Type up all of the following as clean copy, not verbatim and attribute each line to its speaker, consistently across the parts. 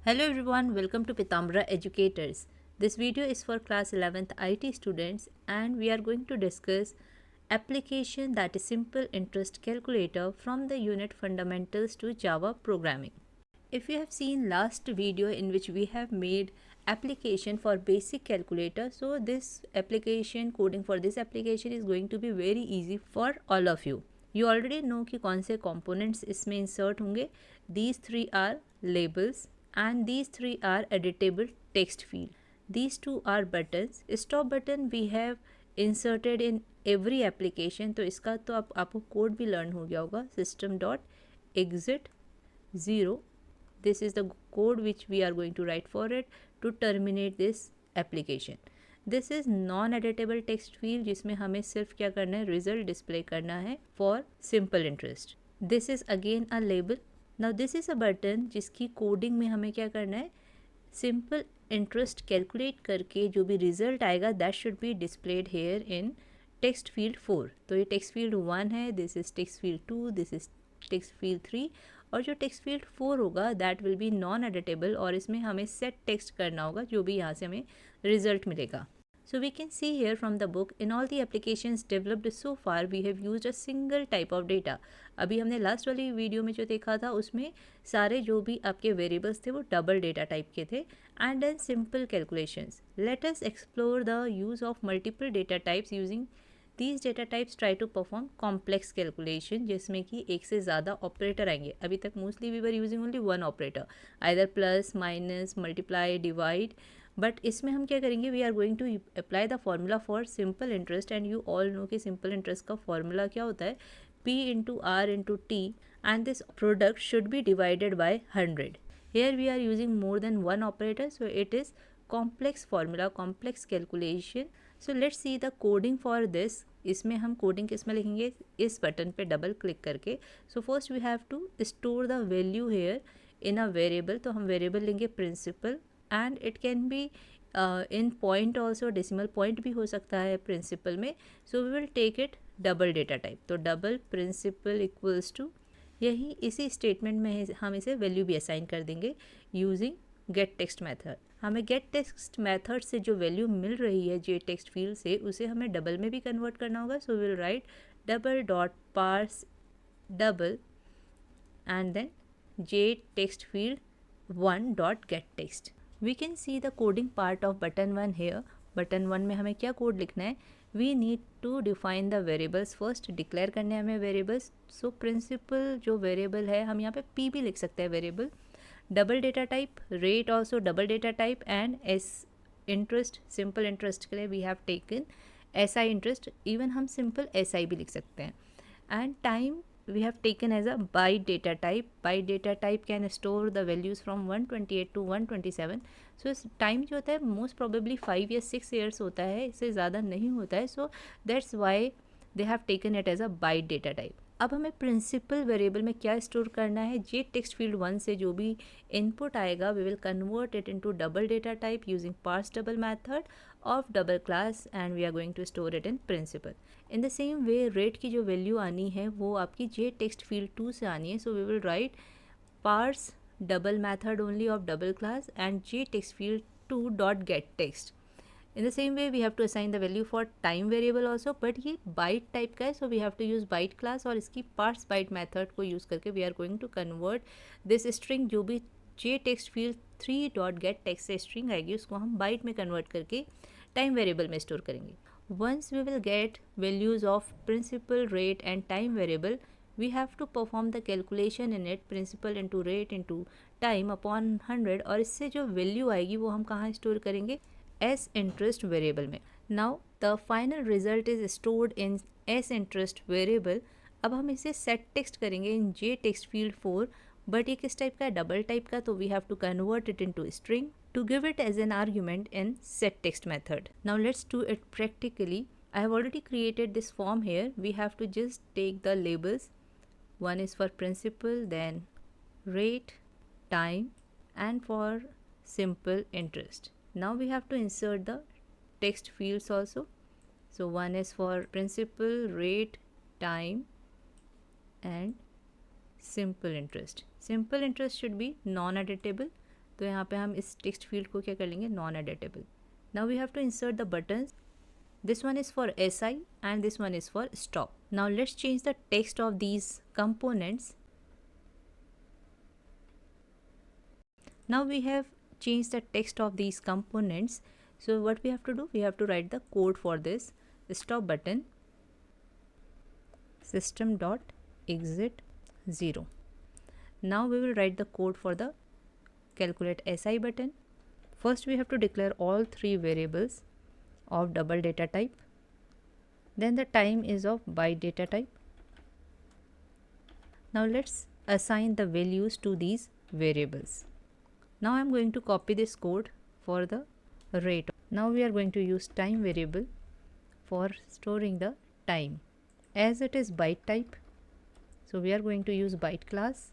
Speaker 1: Hello everyone, welcome to Pitambara Educators. This video is for class 11th IT students and we are going to discuss application that is simple interest calculator from the unit fundamentals to Java programming. If you have seen last video in which we have made application for basic calculator, so this application coding for this application is going to be very easy for all of you. You already know कि कौन से components इसमें insert होंगे. These three are labels and these three are editable text field. These two are buttons. Stop button we have inserted in every application. तो इसका तो आपको code भी लर्न हो गया होगा. system.exit 0. This is the code which we are going to write for it to terminate this application. This is non-editable text field जिसमें हमें सिर्फ क्या करना है, result display करना है for simple interest. This is again a label. Now this is a button जिसकी coding में हमें क्या करना है, simple interest कैलकुलेट करके जो भी रिजल्ट आएगा that should be displayed here in text field 4. तो ये text field 1 है, this is text field 2, this is text field 3 और जो text field 4 होगा that will be non editable और इसमें हमें set text करना होगा जो भी यहाँ से हमें रिजल्ट मिलेगा. So we can see here from the book, in all the applications developed so far we have used a single type of data. अभी हमने लास्ट वाली वीडियो में जो देखा था उसमें सारे जो भी आपके वेरिएबल्स थे वो डबल डेटा टाइप के थे and then simple calculations. Let us explore the use of multiple data types using these data types try to perform complex calculation जिसमें कि एक से ज़्यादा ऑपरेटर आएंगे. अभी तक mostly we were using only one operator, either plus minus multiply divide. But इसमें हम क्या करेंगे, we are going to apply the formula for simple interest and you all know कि सिंपल इंटरेस्ट का फॉर्मूला क्या होता है, P into R into T and this product should be divided by 100. Here we are using more than one operator, so it is complex formula, complex calculation. So let's see the coding for this. इसमें हम coding किस में लिखेंगे, इस button पे double click करके. So first we have to store the value here in a variable. तो हम वेरिएबल लेंगे principal and it can be in point also, decimal point भी हो सकता है प्रिंसिपल में. So we will take it double data type. तो double principal equals to, यही इसी स्टेटमेंट में हम इसे वैल्यू भी असाइन कर देंगे यूजिंग गेट टेक्स्ट मेथड. हमें गेट टेक्स्ट मेथड से जो वैल्यू मिल रही है जे टेक्स्ट फील्ड से, उसे हमें डबल में भी कन्वर्ट करना होगा. So will write double dot parse double and then J text field 1 dot get text. We can see the coding part of button 1 here. Button 1 में हमें क्या कोड लिखना है, we need to define the variables. First declare करने हैं हमें variables. So principal जो variable है हम यहाँ पे पी भी लिख सकते हैं variable. Double data type, rate also double data type and S interest, simple interest के लिए we have taken S I interest. Even हम सिंपल एस आई भी लिख सकते हैं. And time we have taken as a byte data type. Byte data type can store the values from 128 to 127. so इस time जो होता है most probably 5 या 6 ईयर्स होता है, इससे ज़्यादा नहीं होता है. So that's why they have taken it as a byte data type. अब हमें प्रिंसिपल वेरिएबल में क्या स्टोर करना है, जे टेक्स्ट फील्ड 1 से जो भी इनपुट आएगा we will convert it into double data type using parse double method of double class and we are going to store it in principal. In the same way rate की जो value आनी है वो आपकी जे text field 2 से आनी है. So we will write parse double method only of double class and J text field 2 dot get text. In the same way we have to assign the value for time variable also, but ये byte type का है, so we have to use byte class और इसकी parse byte method को use करके we are going to convert this string, जो भी j text field 3 dot get text से string आएगी उसको हम byte में convert करके time variable में store करेंगे. Once we will get values of principal, rate and time variable, we have to perform the calculation in it, principal into rate into time upon 100. और इससे जो value आएगी वो हम कहाँ store करेंगे, एस इंटरेस्ट वेरिएबल में. Now the final result is stored in S interest variable. अब हम इसे सेट टेक्स्ट करेंगे in J text field 4, but ये किस टाइप का है, डबल टाइप का. तो we have to convert it into string to give it as an argument in set text method. Now let's do it practically. I have already created this form here. We have to just take the labels. One is for principal, then rate, time and for simple interest. Now we have to insert the text fields also. So one is for principal, rate, time and simple interest. Simple interest should be non-editable. तो यहाँ पे हम इस text field को क्या कर लेंगे, non editable. Now we have to insert the buttons. This one is for SI and this one is for stop. Now let's change the text of these components. Now we have changed the text of these components. So what we have to do? We have to write the code for this. The stop button system.exit 0. Now we will write the code for the calculate SI button. First we have to declare all three variables of double data type. Then the time is of byte data type. Now let's assign the values to these variables. Now I am going to copy this code for the rate. Now we are going to use time variable for storing the time. As it is byte type, so we are going to use byte class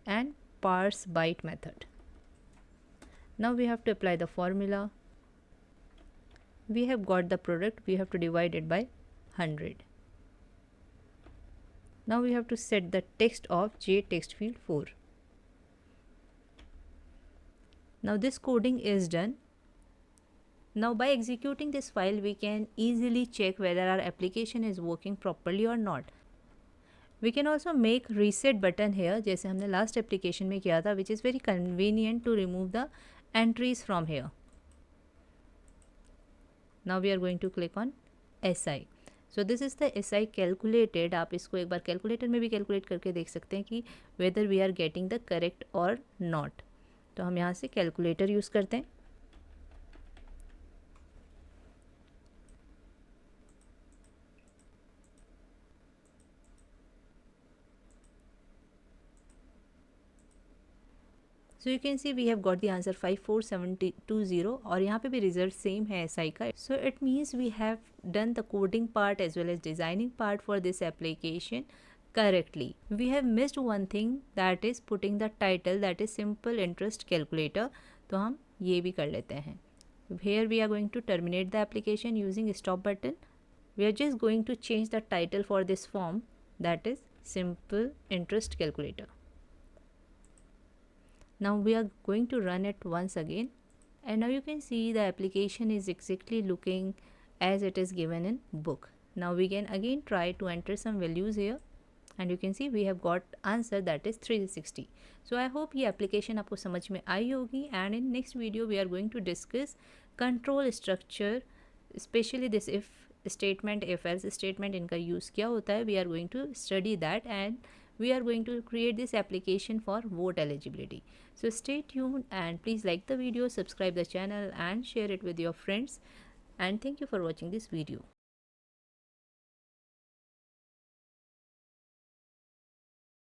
Speaker 1: and parse byte method. Now we have to apply the formula. We have got the product, we have to divide it by 100. Now we have to set the text of JTextField4. Now this coding is done. Now by executing this file, we can easily check whether our application is working properly or not. We can also make reset button here, जैसे हमने last application में किया था, which is very convenient to remove the entries from here. Now we are going to click on SI. So this is the SI calculated. आप इसको एक बार calculator में भी कैलकुलेट करके देख सकते हैं कि whether we are getting the correct or not. तो हम यहाँ से कैलकुलेटर यूज़ करते हैं. So you can see we have got the answer 54720 और यहाँ पे भी रिजल्ट सेम है SI का. So it means we have done the coding part as well as designing part for this application correctly. We have missed one thing, that is putting the title, that is simple interest calculator. तो हम ये भी कर लेते हैं. Here we are going to terminate the application using stop button. We are just going to change the title for this form, that is simple interest calculator. Now we are going to run it once again, and now you can see the application is exactly looking as it is given in book. Now we can again try to enter some values here, and you can see we have got answer, that is 360. So I hope ये application आपको समझ में आई होगी, and in next video we are going to discuss control structure, especially this if statement, if else statement, इनका use क्या होता है. We are going to study that, and we are going to create this application for vote eligibility. So stay tuned and please like the video, subscribe the channel and share it with your friends, and thank you for watching this video.